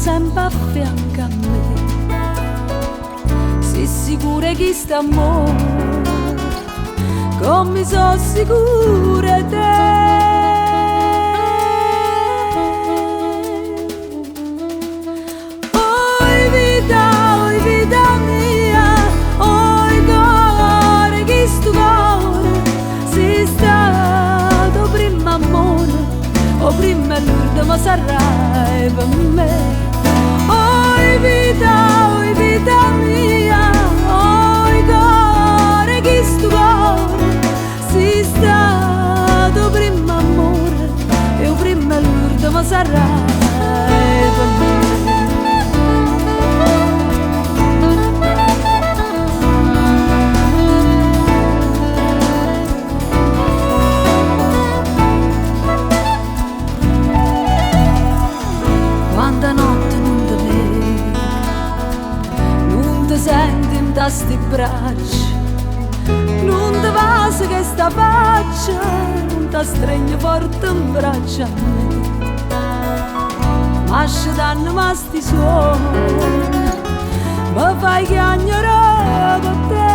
sempre a fianco a me. Sei sicura che sta amore, come sono sicura te. Oi vita mia, oi cuore, che sto cuore, sei stato prima amore, o prima l'ultimo sarai per me. Oi vita mia, oi cuore, che sto cuore, sei stato prima amore, e o prima l'ultimo sarai per me. Quanta notte non ti vedo, non ti senti in sti braccia, non ti passa che sta faccia, non ti stringe forte in braccia a me. Ma ci danno ma sti suoni, mi fai chiagnare con te.